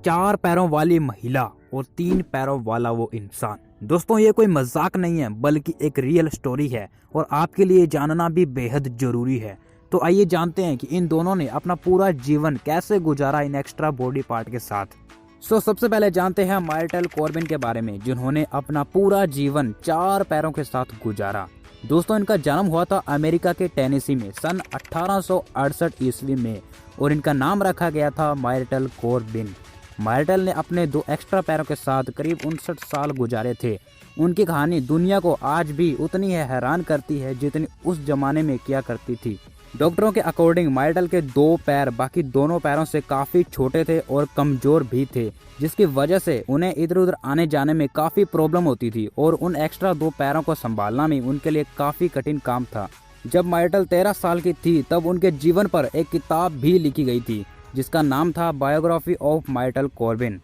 4 पैरों वाली महिला और 3 पैरों वाला वो इंसान। दोस्तों ये कोई मजाक नहीं है बल्कि एक रियल स्टोरी है और आपके लिए जानना भी बेहद जरूरी है। तो आइए जानते हैं कि इन दोनों ने अपना पूरा जीवन कैसे गुजारा इन एक्स्ट्रा बॉडी पार्ट के साथ। सबसे पहले जानते हैं मार्टल कॉर्बिन के बारे में, जिन्होंने अपना पूरा जीवन 4 पैरों के साथ गुजारा। दोस्तों इनका जन्म हुआ था अमेरिका के टेनेसी में सन 1868 ईस्वी में और इनका नाम रखा गया था मार्टल कॉर्बिन। मार्टल ने अपने 2 एक्स्ट्रा पैरों के साथ करीब 59 साल गुजारे थे। उनकी कहानी दुनिया को आज भी उतनी ही हैरान करती है जितनी उस जमाने में किया करती थी। डॉक्टरों के अकॉर्डिंग मार्टल के 2 पैर बाकी दोनों पैरों से काफ़ी छोटे थे और कमज़ोर भी थे, जिसकी वजह से उन्हें इधर उधर आने जाने में काफ़ी प्रॉब्लम होती थी और उन एक्स्ट्रा 2 पैरों को संभालना भी उनके लिए काफ़ी कठिन काम था। जब मार्टल 13 साल की थी तब उनके जीवन पर एक किताब भी लिखी गई थी जिसका नाम था बायोग्राफी ऑफ मार्टल कॉर्बिन।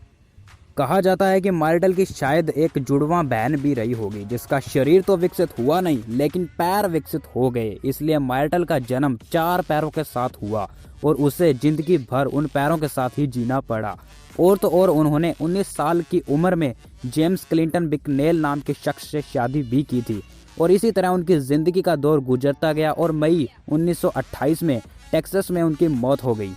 कहा जाता है कि मार्टल की शायद एक जुड़वा बहन भी रही होगी जिसका शरीर तो विकसित हुआ नहीं लेकिन पैर विकसित हो गए, इसलिए मार्टल का जन्म 4 पैरों के साथ हुआ और उसे जिंदगी भर उन पैरों के साथ ही जीना पड़ा। और तो और उन्होंने 19 साल की उम्र में जेम्स क्लिंटन बिकनेल नाम के शख्स से शादी भी की थी और इसी तरह उनकी जिंदगी का दौर गुजरता गया और मई 1928 में टेक्सास में उनकी मौत हो गई।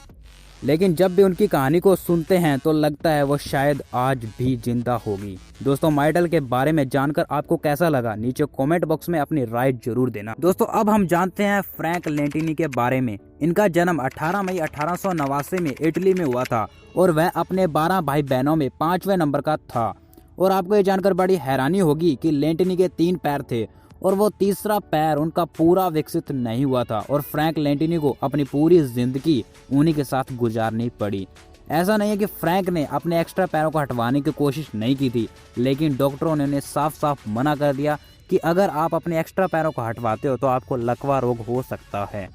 लेकिन जब भी उनकी कहानी को सुनते हैं तो लगता है वो शायद आज भी जिंदा होगी। दोस्तों मार्टल के बारे में जानकर आपको कैसा लगा, नीचे कमेंट बॉक्स में अपनी राय जरूर देना। दोस्तों अब हम जानते हैं फ्रैंक लेंटिनी के बारे में। इनका जन्म 18 मई 1889 में इटली में हुआ था और वह अपने 12 भाई बहनों में 5वें नंबर का था। और आपको ये जानकर बड़ी हैरानी होगी कि लेंटिनी के 3 पैर थे और वो तीसरा पैर उनका पूरा विकसित नहीं हुआ था और फ्रैंक लेंटिनी को अपनी पूरी जिंदगी उन्हीं के साथ गुजारनी पड़ी। ऐसा नहीं है कि फ्रैंक ने अपने एक्स्ट्रा पैरों को हटवाने की कोशिश नहीं की थी, लेकिन डॉक्टरों ने उन्हें साफ साफ मना कर दिया कि अगर आप अपने एक्स्ट्रा पैरों को हटवाते हो तो आपको लकवा रोग हो सकता है।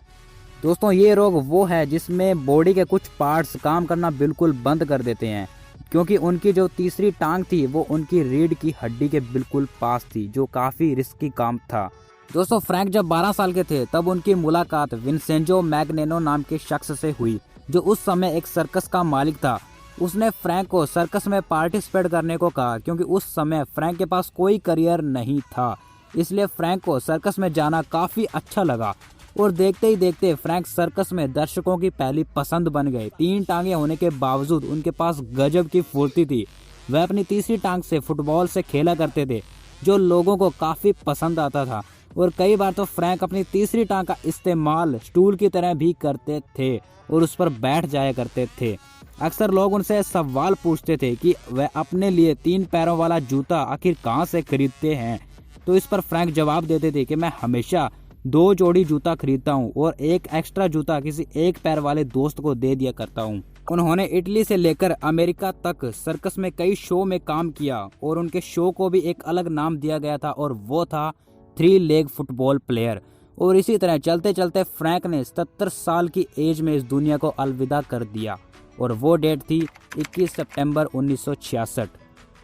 दोस्तों ये रोग वो है जिसमें बॉडी के कुछ पार्ट्स काम करना बिल्कुल बंद कर देते हैं, क्योंकि उनकी जो तीसरी टांग थी वो उनकी रीढ़ की हड्डी के बिल्कुल पास थी, जो काफ़ी रिस्की काम था। दोस्तों फ्रैंक जब 12 साल के थे तब उनकी मुलाकात विंसेंजो मैग्नेनो नाम के शख्स से हुई, जो उस समय एक सर्कस का मालिक था। उसने फ्रैंक को सर्कस में पार्टिसिपेट करने को कहा क्योंकि उस समय फ्रैंक के पास कोई करियर नहीं था, इसलिए फ्रैंक को सर्कस में जाना काफ़ी अच्छा लगा और देखते ही देखते फ्रैंक सर्कस में दर्शकों की पहली पसंद बन गए। 3 टांगे होने के बावजूद उनके पास गजब की फुर्ती थी। वह अपनी तीसरी टांग से फुटबॉल से खेला करते थे जो लोगों को काफ़ी पसंद आता था और कई बार तो फ्रैंक अपनी तीसरी टांग का इस्तेमाल स्टूल की तरह भी करते थे और उस पर बैठ जाया करते थे। अक्सर लोग उनसे सवाल पूछते थे कि वह अपने लिए 3 पैरों वाला जूता आखिर कहाँ से खरीदते हैं, तो इस पर फ्रैंक जवाब देते थे कि मैं हमेशा 2 जोड़ी जूता खरीदता हूँ और एक एक्स्ट्रा जूता किसी 1 पैर वाले दोस्त को दे दिया करता हूँ। उन्होंने इटली से लेकर अमेरिका तक सर्कस में कई शो में काम किया और उनके शो को भी एक अलग नाम दिया गया था और वो था 3 लेग फुटबॉल प्लेयर। और इसी तरह चलते चलते फ्रैंक ने 77 साल की एज में इस दुनिया को अलविदा कर दिया और वो डेट थी 21 सितंबर 1966।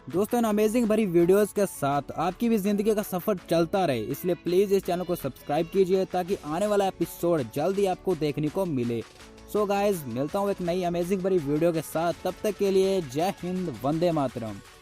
दोस्तों इन अमेजिंग भरी वीडियोस के साथ आपकी भी जिंदगी का सफर चलता रहे, इसलिए प्लीज इस चैनल को सब्सक्राइब कीजिए ताकि आने वाला एपिसोड जल्दी आपको देखने को मिले। सो गाइज मिलता हूँ एक नई अमेजिंग भरी वीडियो के साथ, तब तक के लिए जय हिंद, वंदे मातरम।